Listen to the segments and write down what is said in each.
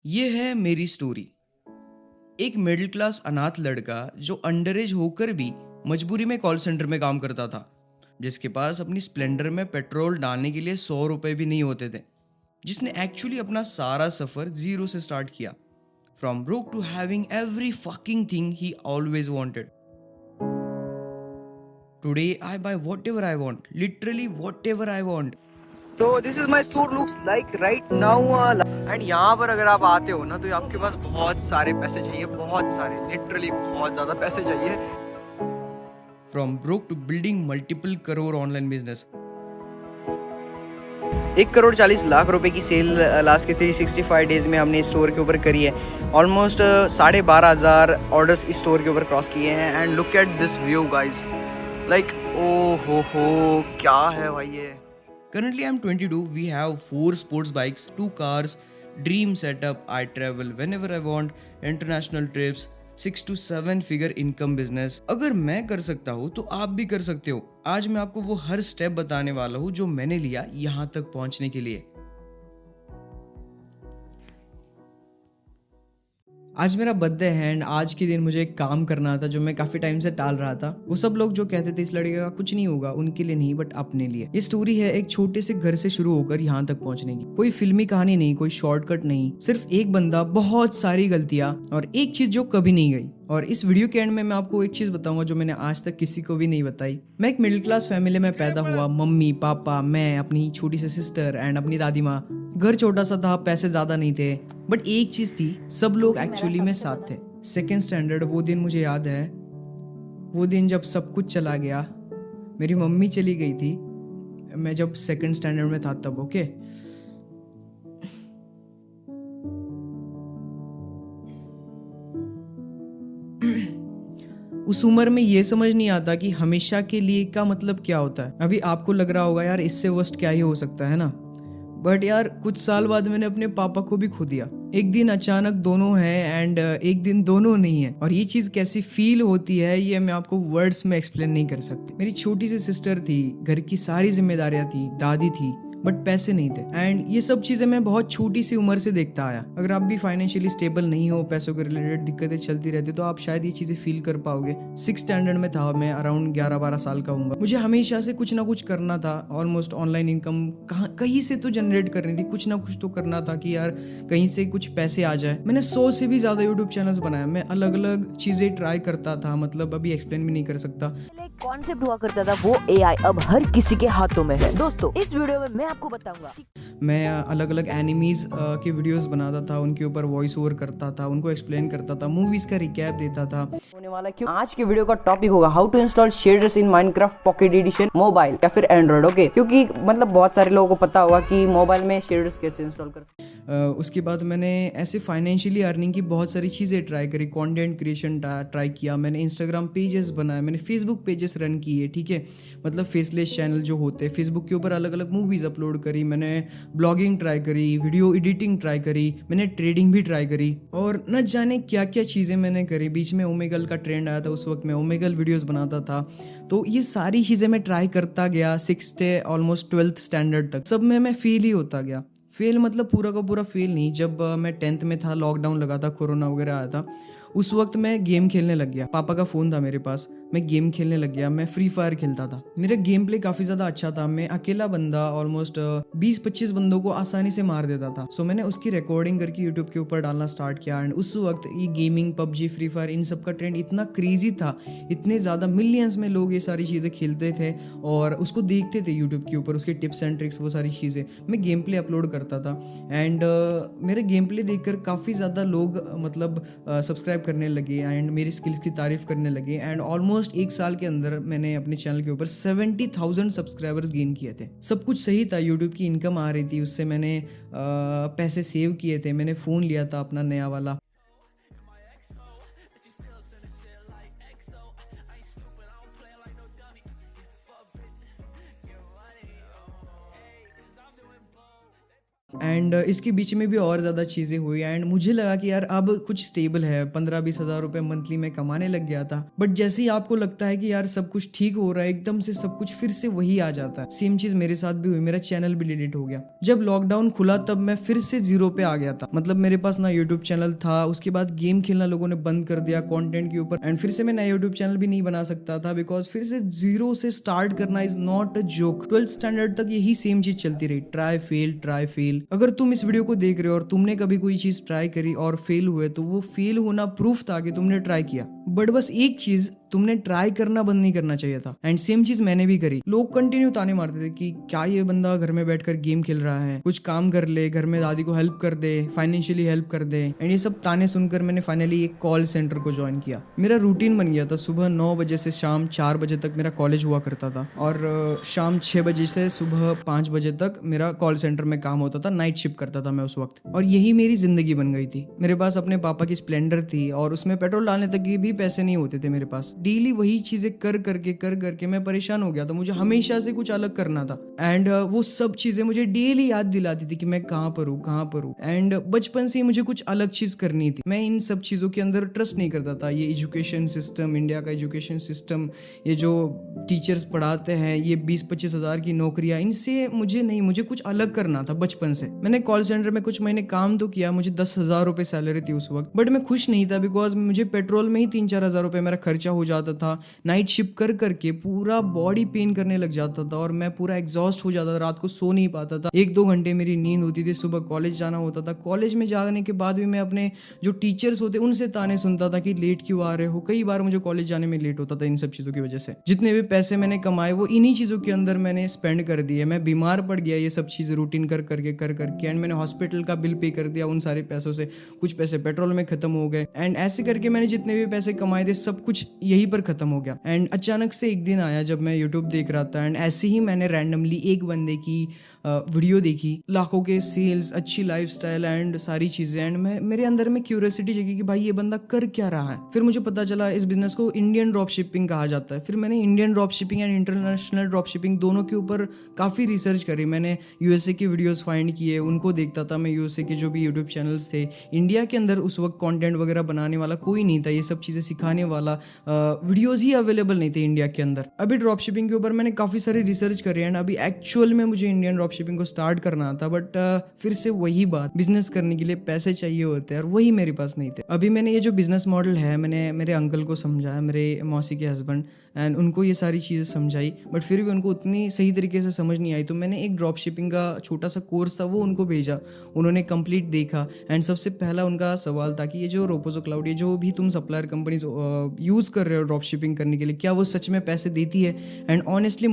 ये है मेरी स्टोरी। एक मिडिल क्लास अनाथ लड़का जो अंडर एज होकर भी मजबूरी में कॉल सेंटर में काम करता था, जिसके पास अपनी स्प्लेंडर में पेट्रोल डालने के लिए 100 रुपए भी नहीं होते थे, जिसने एक्चुअली अपना सारा सफर जीरो से स्टार्ट किया, from broke to having every fucking thing he always wanted. Today I buy whatever I want, literally whatever I want. तो this is my store looks like right now. And यहाँ पर अगर आप आते हो ना तो आपके पास बहुत सारे पैसे चाहिए, बहुत सारे, लिटरली बहुत ज्यादा पैसे चाहिए। From broke to building multiple crore online business. 1,40,40,00,000 रुपए की सेल लास्ट के 365 डेज में हमने स्टोर के ऊपर करी है। ऑलमोस्ट 12,500 ऑर्डर्स इस स्टोर के ऊपर क्रॉस किए हैं। And look at this view guys, like oh हो क्या है भाई ये। Currently, I'm 22. We have 4 sports bikes, 2 cars, dream setup. I travel whenever I want, international trips, 6 to 7 figure income business. अगर मैं कर सकता हूँ तो आप भी कर सकते हो। आज मैं आपको वो हर स्टेप बताने वाला हूँ जो मैंने लिया यहाँ तक पहुँचने के लिए। आज मेरा बर्थडे है एंड आज के दिन मुझे एक काम करना था जो मैं काफी टाइम से टाल रहा था। वो सब लोग जो कहते थे इस लड़के का कुछ नहीं होगा, उनके लिए नहीं बट अपने लिए। ये स्टोरी है एक छोटे से घर से शुरू होकर यहाँ तक पहुँचने की। कोई फिल्मी कहानी नहीं, कोई शॉर्टकट नहीं, सिर्फ एक बंदा, बहुत सारी गलतियां और एक चीज जो कभी नहीं गई। और इस वीडियो के एंड में मैं आपको एक चीज बताऊंगा जो मैंने आज तक किसी को भी नहीं बताई। मैं एक मिडिल क्लास फैमिली में पैदा हुआ। मम्मी पापा, मैं, अपनी छोटी सी सिस्टर एंड अपनी दादी माँ। घर छोटा सा था, पैसे ज्यादा नहीं थे, बट एक चीज थी, सब लोग एक्चुअली में साथ थे। सेकेंड स्टैंडर्ड वो दिन मुझे याद है। वो दिन जब सब कुछ चला गया, मेरी मम्मी चली गई थी। मैं जब सेकेंड स्टैंडर्ड में था तब। ओके, उस उम्र में ये समझ नहीं आता कि हमेशा के लिए का मतलब क्या होता है। अभी आपको लग रहा होगा यार इससे वर्स्ट क्या ही हो सकता है ना, बट यार कुछ साल बाद मैंने अपने पापा को भी खो दिया। एक दिन अचानक दोनों हैं एंड एक दिन दोनों नहीं है। और ये चीज कैसी फील होती है ये मैं आपको वर्ड्स में एक्सप्लेन नहीं कर सकती। मेरी छोटी सी सिस्टर थी, घर की सारी जिम्मेदारियां थी, दादी थी, बट पैसे नहीं थे। एंड ये सब चीजें मैं बहुत छोटी सी उम्र से देखता आया। अगर आप भी फाइनेंशियली स्टेबल नहीं हो, पैसों के रिलेटेड दिक्कतें चलती रहती, तो आप शायद ये चीजें फील कर पाओगे। 6 स्टैंडर्ड में था मैं, अराउंड 11-12 साल का हूँ। मुझे हमेशा से कुछ ना कुछ करना था। ऑलमोस्ट ऑनलाइन इनकम कहीं से तो जनरेट करनी थी, कुछ ना कुछ तो करना था कि यार कहीं से कुछ पैसे आ जाए। मैंने 100 से भी ज्यादा यूट्यूब चैनल्स बनाया। मैं अलग अलग चीजें ट्राई करता था, मतलब अभी एक्सप्लेन भी नहीं कर सकता। कॉन्सेप्ट हुआ करता था, वो एआई अब हर किसी के हाथों में है। दोस्तों इस वीडियो में मैं आपको बताऊंगा। मैं अलग अलग एनिमीज के वीडियोस बनाता था, उनके ऊपर वॉइस ओवर करता था, उनको एक्सप्लेन करता था, मूवीज का रिकैप देता था। होने वाला क्यों आज के वीडियो का टॉपिक होगा how to install shaders in Minecraft pocket edition mobile या फिर एंड्रॉइड। ओके, क्योंकि मतलब बहुत सारे लोगों को पता होगा कि मोबाइल में शेडर्स कैसे इंस्टॉल कर। उसके बाद मैंने ऐसे फाइनेंशियली अर्निंग की बहुत सारी चीज़ें ट्राई करी। कंटेंट क्रिएशन ट्राई किया मैंने, इंस्टाग्राम पेजेस बनाए मैंने, फेसबुक पेजेस रन किए, ठीक है, मतलब फेसलेस चैनल जो होते हैं फेसबुक के ऊपर, अलग अलग मूवीज़ अपलोड करी मैंने, ब्लॉगिंग ट्राई करी, वीडियो एडिटिंग ट्राई करी मैंने, ट्रेडिंग भी ट्राई करी, और न जाने क्या क्या चीज़ें मैंने करी। बीच में ओमेगल का ट्रेंड आया था, उस वक्त मैं ओमेगल वीडियोज़ बनाता था। तो ये सारी चीज़ें मैं ट्राई करता गया 6 से ऑलमोस्ट 12th स्टैंडर्ड तक। सब में मैं फेल ही होता गया। फेल मतलब पूरा का पूरा फेल नहीं। जब मैं 10th में था, लॉकडाउन लगा था, कोरोना वगैरह आया था, उस वक्त मैं गेम खेलने लग गया। पापा का फ़ोन था मेरे पास, मैं गेम खेलने लग गया। मैं फ्री फायर खेलता था। मेरा गेम प्ले काफ़ी ज़्यादा अच्छा था। मैं अकेला बंदा ऑलमोस्ट 20-25 बंदों को आसानी से मार देता था। सो मैंने उसकी रिकॉर्डिंग करके यूट्यूब के ऊपर डालना स्टार्ट किया। एंड उस वक्त ये गेमिंग, पबजी, फ्री फायर, इन सब का ट्रेंड इतना क्रेजी था, इतने ज़्यादा मिलियंस में लोग ये सारी चीज़ें खेलते थे और उसको देखते थे यूट्यूब के ऊपर, उसके टिप्स एंड ट्रिक्स, वो सारी चीज़ें मैं गेम प्ले अपलोड करता था। एंड मेरे गेम प्ले देखकर काफ़ी ज़्यादा लोग मतलब सब्सक्राइब करने लगे एंड मेरी स्किल्स की तारीफ करने लगे। एंड ऑलमोस्ट 1 साल के अंदर मैंने अपने चैनल के ऊपर 70,000 सब्सक्राइबर्स गेन किए थे। सब कुछ सही था, यूट्यूब की इनकम आ रही थी, उससे मैंने पैसे सेव किए थे, मैंने फ़ोन लिया था अपना नया वाला। एंड इसके बीच में भी और ज़्यादा चीज़ें हुई एंड मुझे लगा कि यार अब कुछ स्टेबल है, 15-20 हज़ार रुपये मंथली में कमाने लग गया था। बट जैसे ही आपको लगता है कि यार सब कुछ ठीक हो रहा है, एकदम से सब कुछ फिर से वही आ जाता है। सेम चीज़ मेरे साथ भी हुई, मेरा चैनल भी डिलीट हो गया। जब लॉकडाउन खुला तब मैं फिर से जीरो पे आ गया था। मतलब मेरे पास ना यूट्यूब चैनल था, उसके बाद गेम खेलना लोगों ने बंद कर दिया कंटेंट के ऊपर, एंड फिर से मैं नया यूट्यूब चैनल भी नहीं बना सकता था बिकॉज फिर से जीरो से स्टार्ट करना is not a joke. 12th standard तक यही सेम चीज चलती रही, ट्राई फेल। अगर तुम इस वीडियो को देख रहे हो और तुमने कभी कोई चीज ट्राई करी और फेल हुए तो वो फेल होना प्रूफ था कि तुमने ट्राई किया। बट बस एक चीज, तुमने ट्राई करना बंद नहीं करना चाहिए था। एंड सेम चीज मैंने भी करी। लोग कंटिन्यू ताने मारते थे कि क्या ये बंदा घर में बैठकर गेम खेल रहा है, कुछ काम कर ले, घर में दादी को हेल्प कर दे, फाइनेंशियली हेल्प कर दे। एंड ये सब ताने सुनकर मैंने फाइनली एक कॉल सेंटर को ज्वाइन किया। मेरा रूटीन बन गया था, सुबह 9 बजे से शाम 4 बजे तक मेरा कॉलेज हुआ करता था और शाम 6 बजे से सुबह 5 बजे तक मेरा कॉल सेंटर में काम होता था। नाइट शिफ्ट करता था मैं उस वक्त, और यही मेरी जिंदगी बन गई थी। मेरे पास अपने पापा की स्प्लेंडर थी और उसमें पेट्रोल डालने तक के भी पैसे नहीं होते थे मेरे पास। डेली वही चीजें कर करके मैं परेशान हो गया था। मुझे हमेशा से कुछ अलग करना था एंड वो सब चीजें मुझे डेली याद दिलाती थी कि मैं कहाँ पर हूँ। एंड बचपन से ही मुझे कुछ अलग चीज करनी थी। मैं इन सब चीजों के अंदर ट्रस्ट नहीं करता था। ये एजुकेशन सिस्टम, इंडिया का एजुकेशन सिस्टम, ये जो टीचर्स पढ़ाते हैं, ये 20-25 हज़ार की नौकरियां, इनसे मुझे कुछ अलग करना था बचपन से। मैंने कॉल सेंटर में कुछ महीने काम तो किया, मुझे 10,000 रुपये सैलरी थी उस वक्त, बट मैं खुश नहीं था बिकॉज मुझे पेट्रोल में ही 3-4 हज़ार रुपये मेरा खर्चा हो जाता था। नाइट शिफ्ट कर करके पूरा बॉडी पेन करने लग जाता था और मैं पूरा एग्जॉस्ट हो जाता था, रात को सो नहीं पाता था। 1-2 घंटे मेरी नींद होती थी, सुबह कॉलेज जाना होता था। कॉलेज में जाने के बाद भी मैं अपने जो टीचर्स होते उनसे ताने सुनता था कि लेट क्यों आ रहे हो। कई बार मुझे कॉलेज जाने में लेट होता था इन सब चीज़ों की वजह से। जितने भी पैसे मैंने कमाए वो इन्हीं चीज़ों के अंदर मैंने स्पेंड कर दिए। मैं बीमार पड़ गया ये सब चीज़ रूटीन कर करके एंड मैंने हॉस्पिटल का बिल पे कर दिया उन सारे पैसों से। कुछ पैसे पेट्रोल में खत्म हो गए एंड ऐसे करके मैंने जितने भी पैसे कमाए थे सब कुछ यहीं पर खत्म हो गया। एंड अचानक से एक दिन आया जब मैं यूट्यूब देख रहा था एंड ऐसे ही मैंने रैंडमली एक बंदे की वीडियो देखी, लाखों के सेल्स, अच्छी लाइफस्टाइल एंड सारी चीज़ें, एंड मेरे अंदर में क्यूरियोसिटी जगी कि भाई ये बंदा कर क्या रहा है। फिर मुझे पता चला इस बिजनेस को इंडियन ड्रॉप शिपिंग कहा जाता है। फिर मैंने Indian drop shipping and international drop shipping दोनों के ऊपर काफ़ी रिसर्च करी। मैंने यूएसए के वीडियोस फाइंड किए, उनको देखता था मैं। यूएसए के जो भी यूट्यूब चैनल्स थे, इंडिया के अंदर उस वक्त कंटेंट वगैरह बनाने वाला कोई नहीं था, ये सब चीज़ें सिखाने वाला वीडियोज़ ही अवेलेबल नहीं थे इंडिया के अंदर। अभी ड्रॉप शिपिंग के ऊपर मैंने काफ़ी सारी रिसर्च करी एंड अभी एक्चुअल में मुझे इंडियन ड्रॉप शिपिंग को स्टार्ट करना था। बट फिर से वही बात, बिजनेस करने के लिए पैसे चाहिए होते हैं और वही मेरे पास नहीं थे। अभी मैंने ये जो बिजनेस मॉडल है, मैंने मेरे अंकल को समझाया, मेरे मौसी के हस्बैंड, एंड उनको ये सारी चीज़ें समझाई, बट फिर भी उनको उतनी सही तरीके से समझ नहीं आई। तो मैंने एक ड्रॉप शिपिंग का छोटा सा कोर्स था वो उनको भेजा, उन्होंने कंप्लीट देखा एंड सबसे पहला उनका सवाल था कि ये जो रोपोजो क्लाउड, ये जो भी तुम सप्लायर कंपनीज यूज़ कर रहे हो ड्रॉप शिपिंग करने के लिए, क्या वो सच में पैसे देती है? एंड ऑनेस्टली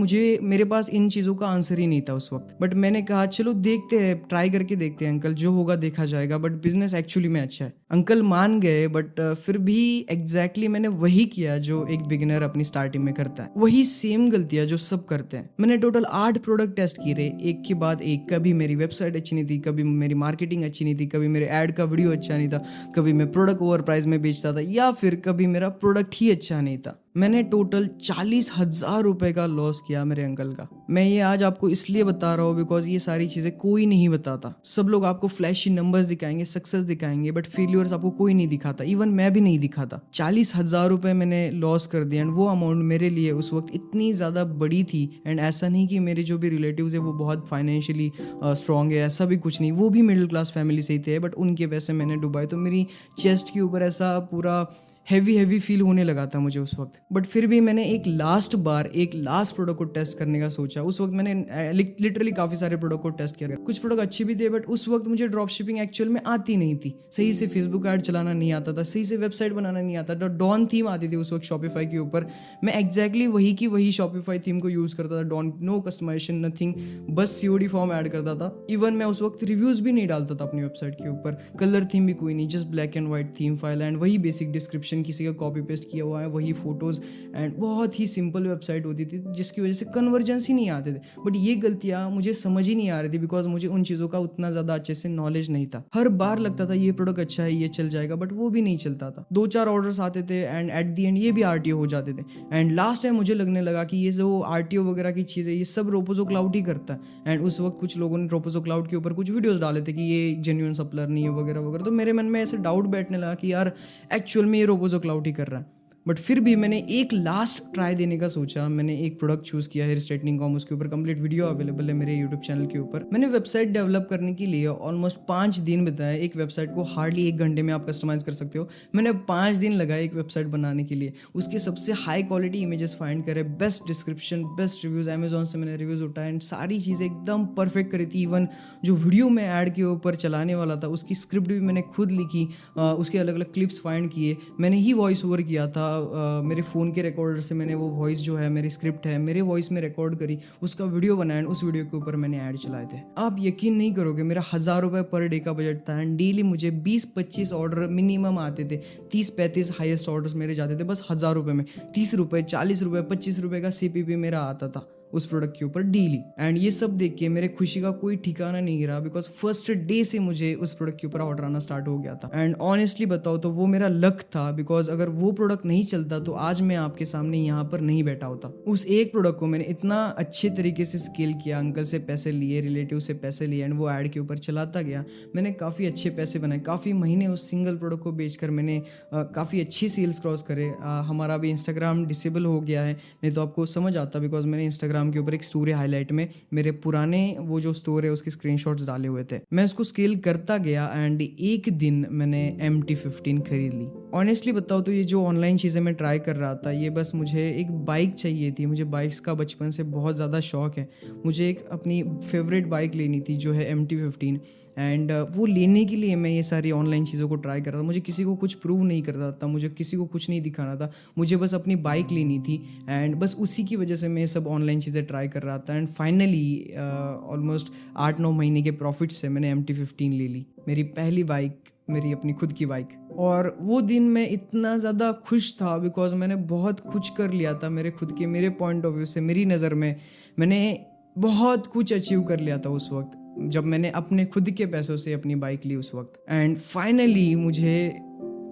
मेरे पास इन चीज़ों का आंसर ही नहीं था उस वक्त। बट मैंने कहा चलो देखते हैं, ट्राई करके देखते हैं अंकल, जो होगा देखा जाएगा, बट बिजनेस एक्चुअली में अच्छा है। अंकल मान गए, बट फिर भी एग्जैक्टली मैंने वही किया जो एक बिगिनर अपनी स्टार्टिंग में करता है, वही सेम गलतियां जो सब करते हैं। मैंने टोटल 8 प्रोडक्ट टेस्ट किए रहे, एक के बाद एक। कभी मेरी वेबसाइट अच्छी नहीं थी, कभी मेरी मार्केटिंग अच्छी नहीं थी, कभी मेरे ऐड का वीडियो अच्छा नहीं था, कभी मैं प्रोडक्ट ओवर प्राइस में बेचता था, या फिर कभी मेरा प्रोडक्ट ही अच्छा नहीं था। मैंने टोटल 40,000 रुपए का लॉस किया मेरे अंकल का। मैं ये आज आपको इसलिए बता रहा हूँ बिकॉज ये सारी चीज़ें कोई नहीं बताता। सब लोग आपको फ्लैशी नंबर्स दिखाएंगे, सक्सेस दिखाएंगे, बट फेलियर्स आपको कोई नहीं दिखाता। इवन मैं भी नहीं दिखाता। 40,000 रुपए मैंने लॉस कर दिया एंड वो अमाउंट मेरे लिए उस वक्त इतनी ज़्यादा बड़ी थी। एंड ऐसा नहीं कि मेरे जो भी रिलेटिव्स है वो बहुत फाइनेंशियली स्ट्रॉन्ग है, ऐसा भी कुछ नहीं। वो भी मिडिल क्लास फैमिली से ही थे, बट उनके पैसे मैंने डुबाए। तो मेरी चेस्ट के ऊपर ऐसा पूरा हैवी फील होने लगा था मुझे उस वक्त। बट फिर भी मैंने एक लास्ट प्रोडक्ट को टेस्ट करने का सोचा। उस वक्त मैंने लिटरली काफ़ी सारे प्रोडक्ट को टेस्ट किया। कुछ प्रोडक्ट अच्छे भी थे, बट उस वक्त मुझे ड्रॉप शिपिंग एक्चुअल में आती नहीं थी। सही से फेसबुक ऐड चलाना नहीं आता था, सही से वेबसाइट बनाना नहीं आता था। डॉन थीम आती थी उस वक्त शॉपिफाई के ऊपर, मैं एग्जैक्टली वही की वही शॉपिफाई थीम को यूज़ करता था। डॉन, नो कस्टमाइजेशन, नथिंग, बस COD फॉर्म ऐड करता था। इवन मैं उस वक्त रिव्यूज़ भी नहीं डालता था अपनी वेबसाइट के ऊपर। कलर थीम भी कोई नहीं, just black and white theme file and वही बेसिक डिस्क्रिप्शन डिस्क्रिप्शन किसी का कॉपी पेस्ट किया हुआ है, वही फोटोज़, एंड बहुत ही सिंपल वेबसाइट होती थी जिसकी वजह से कन्वर्जेंस ही नहीं आते थे। बट ये गलतियाँ मुझे समझ ही नहीं आ रही थी बिकॉज मुझे उन चीज़ों का उतना ज़्यादा अच्छे से नॉलेज नहीं था। हर बार लगता था ये प्रोडक्ट अच्छा है, ये चल जाएगा, बट वो भी नहीं चलता था। 2-4 ऑर्डर्स आते थे एंड एट दी एंड ये भी RTO हो जाते थे। एंड लास्ट टाइम मुझे लगने लगा कि ये जो RTO वगैरह की चीज़ है ये सब रोपोजो क्लाउड ही करता है। एंड उस वक्त कुछ लोगों ने रोपोजो क्लाउड के ऊपर कुछ वीडियोस डाले थे कि ये जेन्युइन सप्लायर नहीं है वगैरह वगैरह। तो मेरे मन में ऐसे डाउट बैठने लगा कि यार एक्चुअल में ये रोपोजो क्लाउड ही कर रहा है। बट फिर भी मैंने एक लास्ट ट्राई देने का सोचा। मैंने एक प्रोडक्ट चूज़ किया, हेयर स्ट्रेटनिंग कॉम, उसके ऊपर कंप्लीट वीडियो अवेलेबल है मेरे यूट्यूब चैनल के ऊपर। मैंने वेबसाइट डेवलप करने के लिए ऑलमोस्ट 5 दिन बताया। एक वेबसाइट को हार्डली 1 घंटे में आप कस्टमाइज कर सकते हो। मैंने 5 दिन लगाए एक वेबसाइट बनाने के लिए। उसके सबसे हाई क्वालिटी इमेजेस फाइंड करे, best description, best reviews, Amazon से मैंने रिव्यूज़ उठाए एंड सारी चीज़ें एकदम परफेक्ट करी थी। इवन जो वीडियो मैं ऐड के ऊपर चलाने वाला था उसकी स्क्रिप्ट भी मैंने खुद लिखी, उसके अलग अलग क्लिप्स फाइंड किए, मैंने ही वॉइस ओवर किया था। मेरे फ़ोन के रिकॉर्डर से मैंने वो वॉइस जो है मेरी स्क्रिप्ट है मेरे वॉइस में रिकॉर्ड करी, उसका वीडियो बनाया, उस वीडियो के ऊपर मैंने ऐड चलाए थे। आप यकीन नहीं करोगे, मेरा 1000 रुपये पर डे का बजट था एंड डेली मुझे 20-25 ऑर्डर मिनिमम आते थे। 30-35 हाईएस्ट ऑर्डर्स मेरे जाते थे बस 1000 रुपये में। 30 रुपये, 40 रुपये, 25 रुपये का CPP मेरा आता था उस प्रोडक्ट के ऊपर डेली। एंड ये सब देख के मेरे खुशी का कोई ठिकाना नहीं रहा बिकॉज फर्स्ट डे से मुझे उस प्रोडक्ट के ऊपर ऑर्डर आना स्टार्ट हो गया था। एंड ऑनेस्टली बताओ तो वो मेरा लक था बिकॉज अगर वो प्रोडक्ट नहीं चलता तो आज मैं आपके सामने यहाँ पर नहीं बैठा होता। उस एक प्रोडक्ट को मैंने इतना अच्छे तरीके से स्केल किया, अंकल से पैसे लिए, रिलेटिव से पैसे लिए एंड वो ऐड के ऊपर चलाता गया। मैंने काफ़ी अच्छे पैसे बनाए, काफ़ी महीने उस सिंगल प्रोडक्ट को बेचकर मैंने काफ़ी अच्छी सेल्स क्रॉस करे। हमारा अभी इंस्टाग्राम डिसेबल हो गया है, नहीं तो आपको समझ आता बिकॉज मैंने इंस्टाग्राम के ऊपर एक स्टोरी हाईलाइट में मेरे पुराने वो जो स्टोर है उसके स्क्रीनशॉट्स डाले हुए थे। मैं उसको स्केल करता गया एंड एक दिन मैंने MT-15 खरीद ली। ऑनेस्टली बताओ तो ये जो ऑनलाइन चीज़ें मैं ट्राई कर रहा था ये बस मुझे एक बाइक चाहिए थी। मुझे बाइक्स का बचपन से बहुत ज़्यादा शौक है। मुझे एक अपनी फेवरेट बाइक लेनी थी जो है MT-15 एंड वो लेने के लिए मैं ये सारी ऑनलाइन चीज़ों को ट्राई कर रहा था। मुझे किसी को कुछ प्रूव नहीं कर रहा था, मुझे किसी को कुछ नहीं दिखाना था, मुझे बस अपनी बाइक लेनी थी एंड बस उसी की वजह से मैं ये सब ऑनलाइन चीज़ें ट्राई कर रहा था। एंड फाइनली ऑलमोस्ट 8-9 महीने के प्रॉफिट से मैंने MT-15 ले ली, मेरी पहली बाइक, मेरी अपनी खुद की बाइक। और वो दिन मैं इतना ज़्यादा खुश था बिकॉज मैंने बहुत कुछ कर लिया था मेरे खुद के, मेरे पॉइंट ऑफ व्यू से, मेरी नज़र में मैंने बहुत कुछ अचीव कर लिया था उस वक्त जब मैंने अपने खुद के पैसों से अपनी बाइक ली उस वक्त। एंड फाइनली मुझे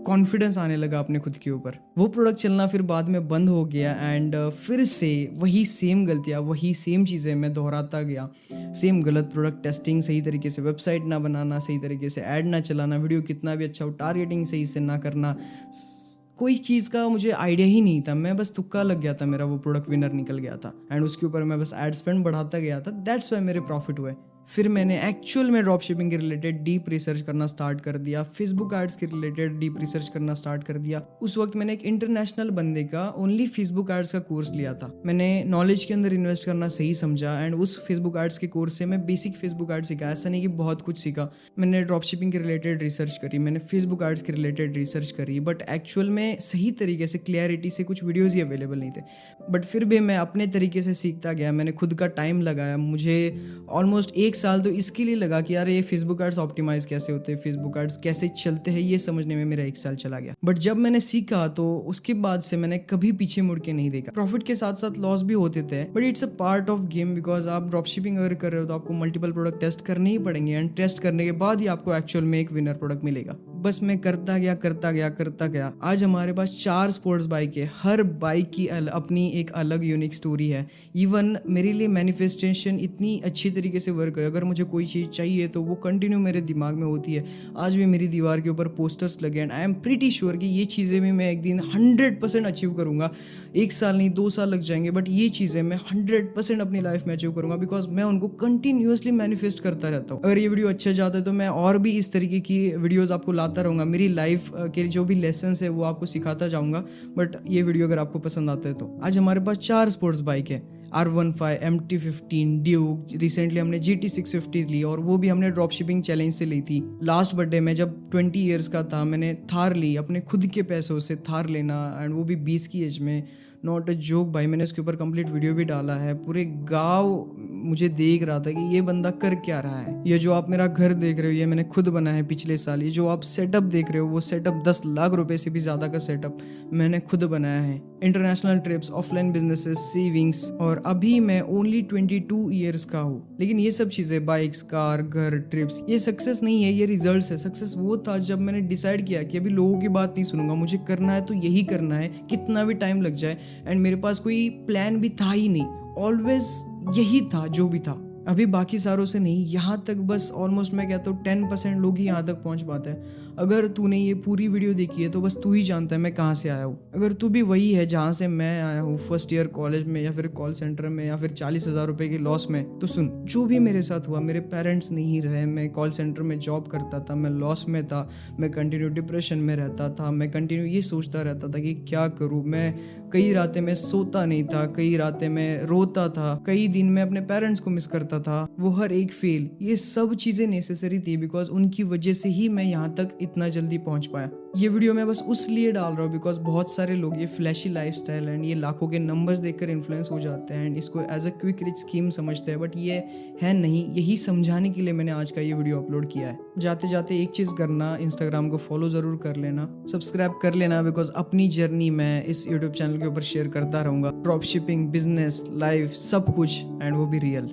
कॉन्फिडेंस आने लगा अपने खुद के ऊपर। वो प्रोडक्ट चलना फिर बाद में बंद हो गया एंड फिर से वही सेम गलतियाँ, वही सेम चीज़ें मैं दोहराता गया। सेम गलत प्रोडक्ट टेस्टिंग, सही तरीके से वेबसाइट ना बनाना, सही तरीके से ऐड ना चलाना, वीडियो कितना भी अच्छा हो टारगेटिंग सही से ना करना, कोई चीज़ का मुझे आइडिया ही नहीं था। मैं बस तुक्का लग गया था, मेरा वो प्रोडक्ट विनर निकल गया था एंड उसके ऊपर मैं बस एड स्पेंड बढ़ाता गया था। दैट्स वाई मेरे प्रॉफिट हुए। फिर मैंने एक्चुअल में ड्रॉप शिपिंग के रिलेटेड डीप रिसर्च करना स्टार्ट कर दिया, फेसबुक एड्स के रिलेटेड डीप रिसर्च करना स्टार्ट कर दिया। उस वक्त मैंने एक इंटरनेशनल बंदे का ओनली फेसबुक एड्स का कोर्स लिया था। मैंने नॉलेज के अंदर इन्वेस्ट करना सही समझा एंड उस फेसबुक एड्स के कोर्स से मैं बेसिक फेसबुक एड्स सीखा। ऐसा नहीं कि बहुत कुछ सीखा, मैंने ड्रॉप शिपिंग के रिलेटेड रिसर्च करी, मैंने फेसबुक एड्स के रिलेटेड रिसर्च करी, बट एक्चुअल में सही तरीके से क्लैरिटी से कुछ वीडियोज़ ही अवेलेबल नहीं थे। बट फिर भी मैं अपने तरीके से सीखता गया, मैंने खुद का टाइम लगाया। मुझे ऑलमोस्ट 1 साल तो इसके लिए लगा कि यार ये फेसबुक एड्स ऑप्टिमाइज कैसे होते हैं, फेसबुक एड्स कैसे चलते हैं, ये समझने में मेरा 1 साल चला गया। बट जब मैंने सीखा तो उसके बाद से मैंने कभी पीछे मुड़ के नहीं देखा। प्रॉफिट के साथ साथ लॉस भी होते थे but it's a part of game because आप ड्रॉप शिपिंग अगर कर रहे हो तो आपको मल्टीपल प्रोडक्ट टेस्ट करने ही पड़ेंगे एंड टेस्ट करने के बाद ही आपको एक्चुअल में एक विनर प्रोडक्ट मिलेगा। बस मैं करता गया। आज हमारे पास 4 स्पोर्ट्स बाइक है। हर बाइक की अपनी एक अलग यूनिक स्टोरी है। इवन मेरे लिए मैनिफेस्टेशन इतनी अच्छी तरीके से वर्क है। अगर मुझे कोई चीज़ चाहिए तो वो कंटिन्यू मेरे दिमाग में होती है। आज भी मेरी दीवार के ऊपर पोस्टर्स लगे and I am pretty sure कि ये चीज़ें भी मैं एक दिन 100% अचीव करूँगा। 1 साल नहीं 2 साल लग जाएंगे बट ये चीज़ें मैं 100% अपनी लाइफ में अचीव करूँगा बिकॉज मैं उनको कंटिन्यूसली मैनिफेस्ट करता रहता हूँ। अगर ये वीडियो अच्छा जाता है तो मैं और भी इस तरीके की वीडियोज़ आपको लाता रहूँगा। मेरी लाइफ के जो भी लेसन्स है वो आपको सिखाता जाऊँगा। बट ये वीडियो अगर आपको पसंद आता है तो आज हमारे पास 4 स्पोर्ट्स बाइक है, R15, MT-15, ड्यूक, रिसेंटली हमने GT650 ली और वो भी हमने ड्रॉप शिपिंग चैलेंज से ली थी। लास्ट बर्थडे में जब 20 ईयर्स का था मैंने थार ली, अपने खुद के पैसों से थार लेना एंड वो भी 20 की एज में, नॉट अ जोक भाई। मैंने उसके ऊपर कंप्लीट वीडियो भी डाला है। पूरे गांव मुझे देख रहा था कि ये बंदा कर क्या रहा है। ये जो आप मेरा घर देख रहे हो ये मैंने खुद बनाया है पिछले साल। ये जो आप सेटअप देख रहे हो वो सेटअप 10 लाख रुपए से भी ज़्यादा का सेटअप मैंने खुद बनाया है। International trips, offline businesses, savings, और अभी मैं ओनली 22 ईयर्स का हूँ। लेकिन ये सब चीज़ें, बाइक्स, कार, घर, ट्रिप्स, ये सक्सेस नहीं है, ये रिजल्ट्स है। सक्सेस वो था जब मैंने डिसाइड किया कि अभी लोगों की बात नहीं सुनूंगा, मुझे करना है तो यही करना है, कितना भी टाइम लग जाए। एंड मेरे पास कोई प्लान भी था ही नहीं, ऑलवेज यही था जो भी था। अभी बाकी सारों से नहीं, यहाँ तक बस ऑलमोस्ट मैं कहता हूँ 10% लोग ही यहाँ तक पहुँच पाते हैं। अगर तूने ये पूरी वीडियो देखी है तो बस तू ही जानता है मैं कहाँ से आया हूँ। अगर तू भी वही है जहाँ से मैं आया हूँ, फर्स्ट ईयर कॉलेज में या फिर कॉल सेंटर में या फिर 40,000 रुपए के लॉस में, तो सुन, जो भी मेरे साथ हुआ, मेरे पेरेंट्स नहीं रहे, मैं कॉल सेंटर में जॉब करता था, मैं लॉस में था, मैं कंटिन्यू डिप्रेशन में रहता था, मैं कंटिन्यू ये सोचता रहता था कि क्या करूँ। मैं कई रातें मैं सोता नहीं था, कई रातें मैं रोता था, कई दिन मैं अपने पेरेंट्स को मिस करता था। वो हर एक फेल, ये सब चीज़ें नेसेसरी थी बिकॉज उनकी वजह से ही मैं यहाँ तक इतना जल्दी पहुँच पाया। ये वीडियो मैं बस उस लिए डाल रहा हूँ बिकॉज बहुत सारे लोग ये फ्लैशी लाइफस्टाइल एंड ये लाखों के नंबर्स देखकर इन्फ्लुएंस हो जाते हैं एंड इसको as a quick rich scheme समझते हैं, बट ये है नहीं। यही समझाने के लिए मैंने आज का ये वीडियो अपलोड किया है। जाते जाते एक चीज़ करना, इंस्टाग्राम को फॉलो ज़रूर कर लेना, सब्सक्राइब कर लेना, बिकॉज अपनी जर्नी मैं इस यूट्यूब चैनल के ऊपर शेयर करता रहूँगा। ड्रॉप शिपिंग, बिजनेस, लाइफ, सब कुछ, एंड वो भी रियल।